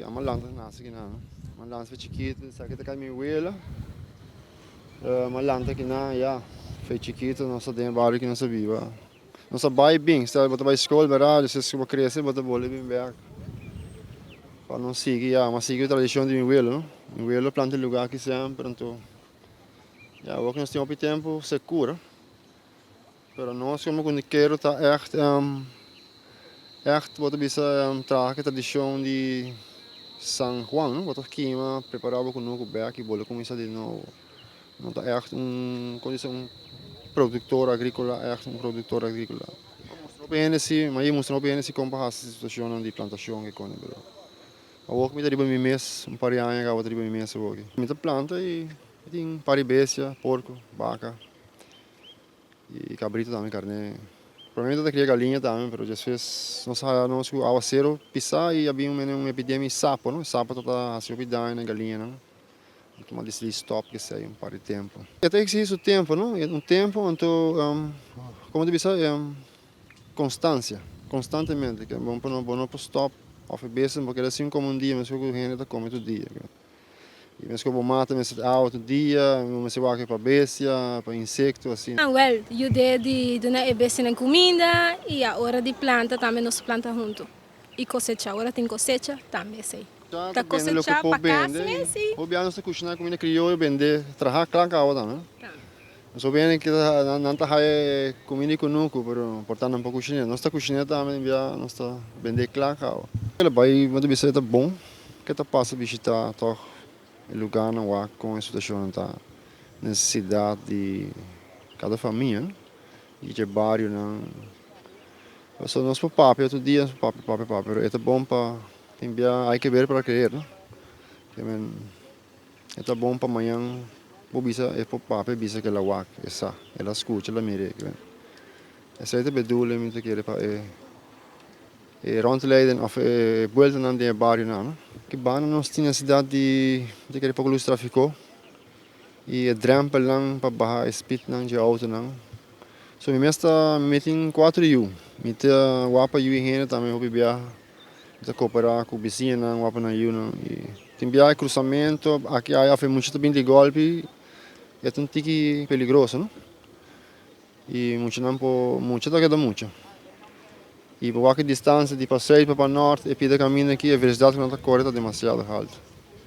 A malandra nasce aqui não. Malandra foi chiquita, sabe que tá com a minha abuela. Malandra que não, já. Foi chiquita, não sabia barulho que não sabia. Não sabia bem, se ela botar para a escola, verdade, se você crescer, botar bola bem back. Para não seguir, já, mas seguir a tradição de minha abuela, não? Minha abuela planta lugar aqui sempre, então. Já, o que nós temos tempo, se cura. Mas nós, como quando quero, tá echt, botar bisa traga a tradição de San Juan, não? Botar queima, preparava com o back e bola começa de novo. Não está echt condição produtor agrícola, echt produtor agrícola. Mostrou bem esse, mas mostrou bem esse compara a situação de plantação que quando bro. A outra me deriva mi mês, par de anos agora deriva mi mês hoje. Muita planta e tem paribécia, porco, vaca e cabrito também, carne. Provavelmente cria galinha também, mas às vezes nós aguaceiro pisar e havia uma epidemia de sapo, não? Sapo está assim opidando na galinha, não? Uma decidi stop que sei um par de tempo. Até que isso tempo, não? Tempo, então, como deve ser, constância, constantemente, que é bom para não stop, of best, porque é assim como dia, mas que o gente está comendo todo dia. E mas que eu mata, mas todo dia, mas se vai para bestia, para insecto, assim. Well, you de donar ebesse na comida e a hora de planta também nós planta junto. E cosecha, agora tem cosecha também sei. Já Tá bem, o que cosecha pode para casa, vender, sim. o biano está cozinhando comida criolla, vender, trabalhar claro que agora, não? So bene que não está comida conosco, pero portanto um pouco cozinha. Nós está cozinhando também, nós está vender claro. Ele vai, mas deve ser bom, que está passa visitar todo lugar na UAC com a situação da necessidade de cada família, né? E de bairro, não. Só nós para papo, outro dia, papo, pero é bom para enviar, hay que ver para crer, né? É bom para amanhã, vou bisa, é para papo, bisa que ela UAC, ela escuta, ela mira, essa é a bedoeling, muito que ele para rondleiden of buelten aan de bairro, né? Que banen nós tinha a cidade de que ele para luz traficou. E a drempel lang para baixar speed nang de auto nang. So mi mesta meeting 4 yu. Mita wapa yu hene também hobi bia. Mita cooperar com vizinha nang wapa na yu nang. Tem bia cruzamento, aqui aí foi muito bem de golpe. É um tique peligroso, não? E muito da queda muito. E por qualquer distância de passeio para norte e pida caminho aqui, a velocidade que não está correta demasiado alta.